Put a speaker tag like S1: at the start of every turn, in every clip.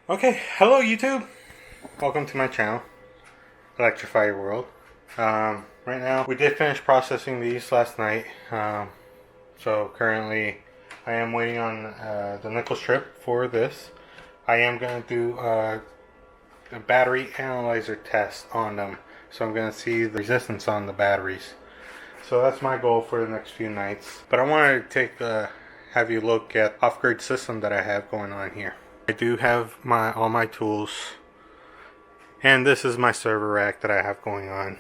S1: Okay, hello YouTube. Welcome to my channel, Electrify Your World. Right now, we did finish processing these last night. So currently, I am waiting on the nickel strip for this. I am going to do a battery analyzer test on them. So I'm going to see the resistance on the batteries. So that's my goal for the next few nights. But I wanted to have you look at off-grid system that I have going on here. I do have all my tools, and this is my server rack that I have going on.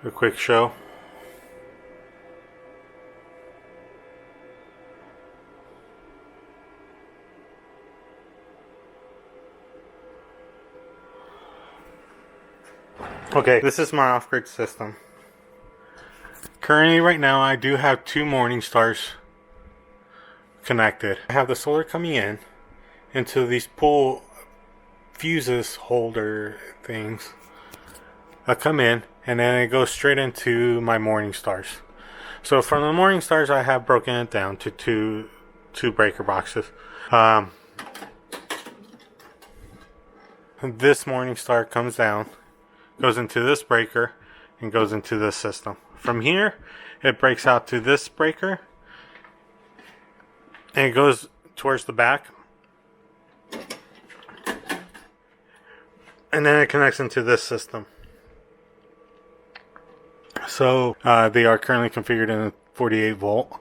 S1: A quick show. Okay, this is my off-grid system. Currently, right now, I do have two morning stars connected. I have the solar coming in into these pull fuses holder things that come in, and then it goes straight into my morning stars. So from the morning stars, I have broken it down to two breaker boxes. This morning star comes down, goes into this breaker, and goes into this system. From here, it breaks out to this breaker, and it goes towards the back, and then it connects into this system. So they are currently configured in a 48 volt.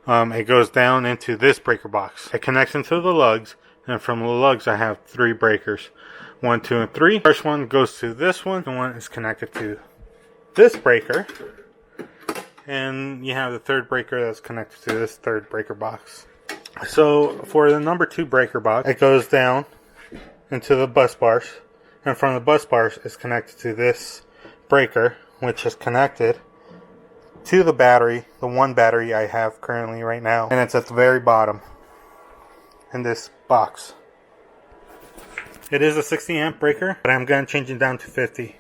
S1: It goes down into this breaker box. It connects into the lugs, and from the lugs I have three breakers, 1, 2, and 3. First one goes to this one. The one is connected to this breaker, and you have the third breaker that's connected to this third breaker box. So for the number 2 breaker box, it goes down into the bus bars, and from the bus bars is connected to this breaker, which is connected to the battery, the one battery I have currently right now, and it's at the very bottom in this box. It is a 60 amp breaker, but I'm going to change it down to 50.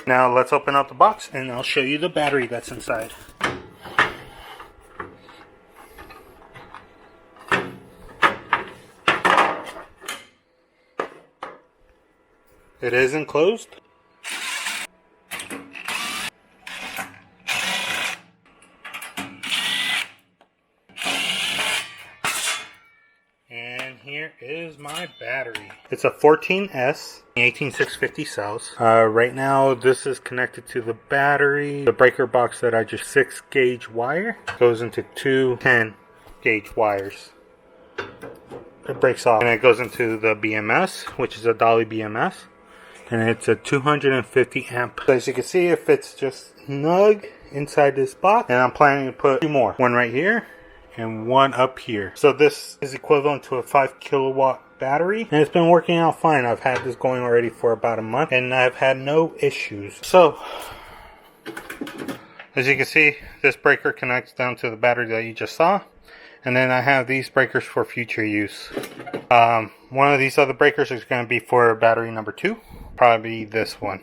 S1: Now let's open up the box and I'll show you the battery that's inside. It is enclosed. And here is my battery. It's a 14S 18650 cells. Right now this is connected to the battery. The breaker box that I just 6 gauge wire goes into two 10 gauge wires. It breaks off and it goes into the BMS, which is a dolly BMS. And it's a 250 amp. So as you can see, it fits just snug inside this box. And I'm planning to put 2 more. One right here and one up here. So this is equivalent to a 5 kilowatt battery. And it's been working out fine. I've had this going already for about a month, and I've had no issues. So as you can see, this breaker connects down to the battery that you just saw. And then I have these breakers for future use. One of these other breakers is going to be for battery number 2. Probably this one.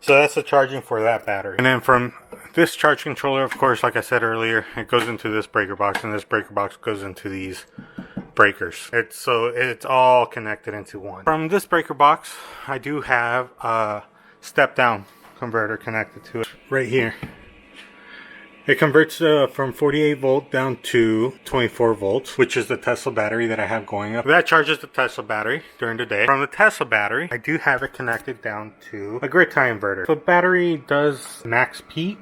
S1: So that's the charging for that battery. And then from this charge controller, of course, like I said earlier, it goes into this breaker box, and this breaker box goes into these breakers. It's all connected into one. From this breaker box, I do have a step down converter connected to it right here. It converts from 48 volt down to 24 volts, which is the Tesla battery that I have going up. That charges the Tesla battery during the day. From the Tesla battery, I do have it connected down to a grid tie inverter. The battery does max peak.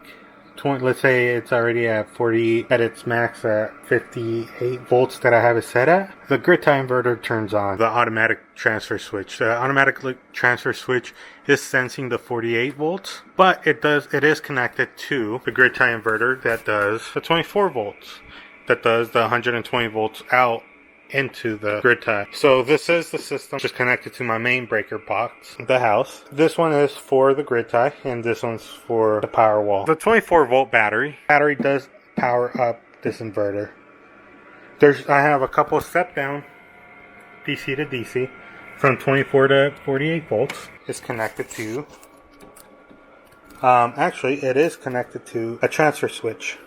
S1: Let's say it's already at 40 at its max at 58 volts that I have it set at. The grid tie inverter turns on the automatic transfer switch. The automatic transfer switch is sensing the 48 volts, but it is connected to the grid tie inverter that does the 24 volts, that does the 120 volts out into the grid tie. So this is the system just connected to my main breaker box, the house. This one is for the grid tie, and this one's for the Powerwall. The 24 volt battery does power up this inverter. I have a couple of step down DC to DC from 24 to 48 volts. It's connected to actually it is connected to a transfer switch.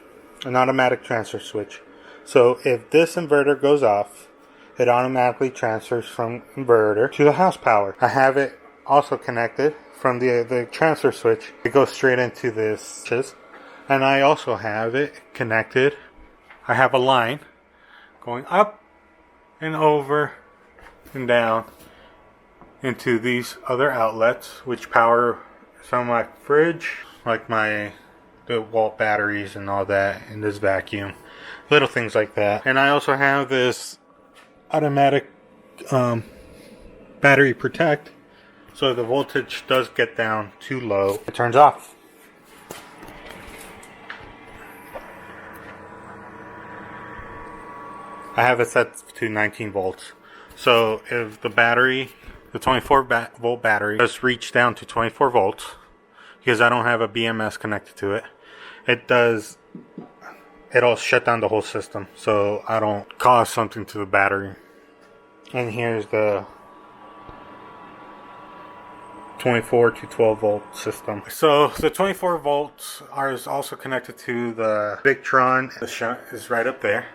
S1: an automatic transfer switch. So if this inverter goes off, it automatically transfers from inverter to the house power. I have it also connected from the transfer switch. It goes straight into this, and I also have it connected. I have a line going up and over and down into these other outlets, which power some of my fridge, like the wall batteries and all that, and this vacuum, little things like that. And I also have this automatic battery protect, so if the voltage does get down too low, it turns off. I have it set to 19 volts. So if the battery, the 24 volt battery, does reach down to 24 volts, because I don't have a BMS connected to it, it'll shut down the whole system, so I don't cause something to the battery. And here's the 24 to 12 volt system. So the 24 volts is also connected to the Victron. The shunt is right up there.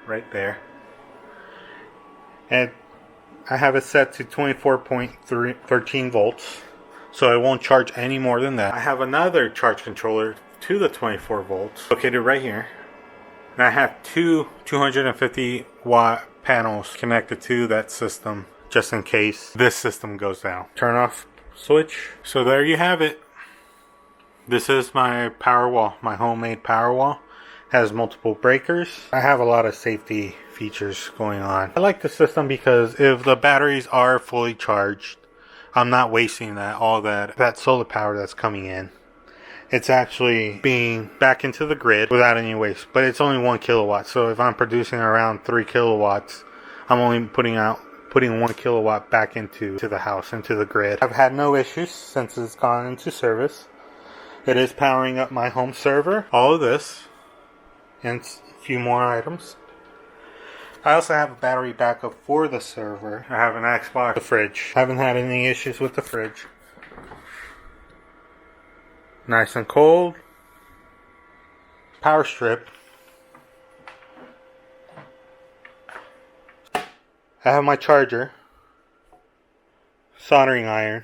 S1: Right there. And I have it set to 24.13 volts, so it won't charge any more than that. I have another charge controller to the 24 volts located right here. And I have two 250 watt panels connected to that system just in case this system goes down. Turn off switch. So there you have it. This is my Powerwall, my homemade Powerwall. Has multiple breakers. I have a lot of safety features going on. I like the system because if the batteries are fully charged, I'm not wasting all that solar power that's coming in. It's actually being back into the grid without any waste. But it's only 1 kilowatt. So if I'm producing around 3 kilowatts, I'm only putting 1 kilowatt back into the house, into the grid. I've had no issues since it's gone into service. It is powering up my home server. All of this. And a few more items. I also have a battery backup for the server. I have an Xbox, the fridge. I haven't had any issues with the fridge. Nice and cold. Power strip. I have my charger. Soldering iron.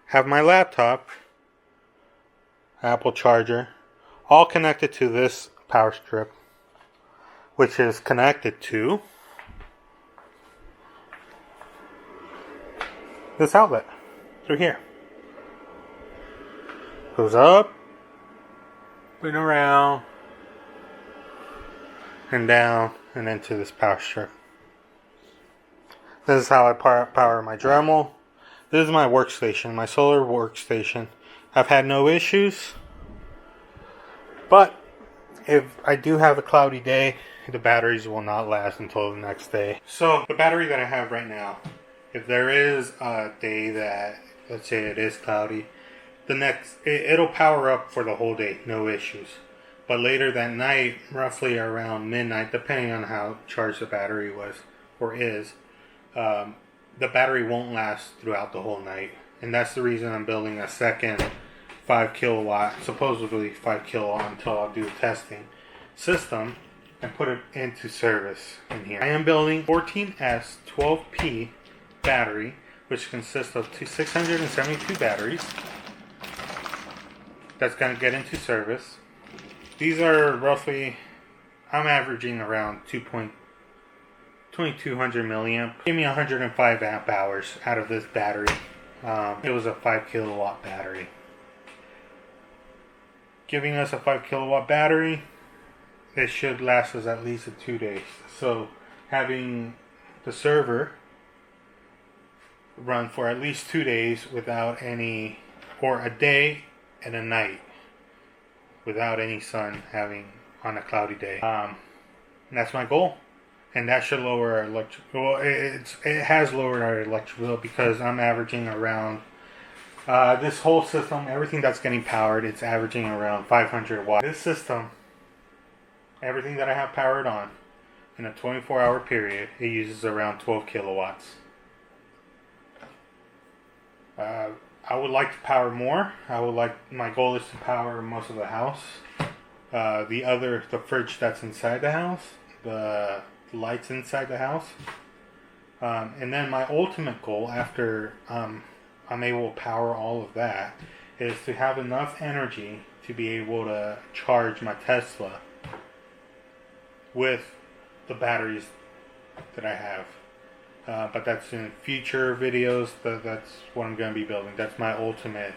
S1: Have my laptop. Apple charger. All connected to this power strip, which is connected to this outlet through here. Goes up and around and down and into this power strip. This is how I power my Dremel. This is my workstation, my solar workstation. I've had no issues. But if I do have a cloudy day, the batteries will not last until the next day. So the battery that I have right now, if there is a day that, let's say it is cloudy, it'll power up for the whole day, no issues. But later that night, roughly around midnight, depending on how charged the battery was or is, the battery won't last throughout the whole night. And that's the reason I'm building a second 5 kilowatt, supposedly 5 kilowatt until I'll do the testing system and put it into service in here. I am building 14S 12P battery, which consists of 672 batteries. That's going to get into service. These are roughly, I'm averaging around 2200 milliamp. Give me 105 amp hours out of this battery. It was a 5 kilowatt battery. Giving us a 5 kilowatt battery, it should last us at least 2 days. So having the server run for at least 2 days without any, or a day and a night without any sun having on a cloudy day. That's my goal. And that should lower our electric, well, it has lowered our electric bill because I'm averaging around, this whole system, everything that's getting powered, it's averaging around 500 watts. This system, everything that I have powered on, in a 24-hour period, it uses around 12 kilowatts. I would like to power more. My goal is to power most of the house. The fridge that's inside the house, the lights inside the house. And then my ultimate goal after I'm able to power all of that is to have enough energy to be able to charge my Tesla with the batteries that I have. But that's in future videos. That's what I'm going to be building. That's my ultimate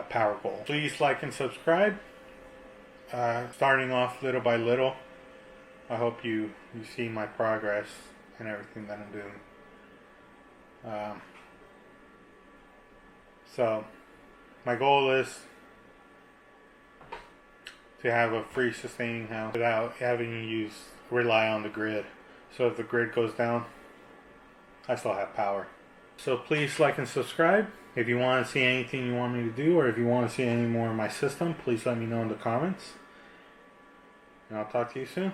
S1: power goal. Please like and subscribe. Starting off little by little. I hope you see my progress and everything that I'm doing. So my goal is to have a free sustaining house without having to rely on the grid. So if the grid goes down, I still have power. So please like and subscribe. If you want to see anything you want me to do, or if you want to see any more of my system, please let me know in the comments. And I'll talk to you soon.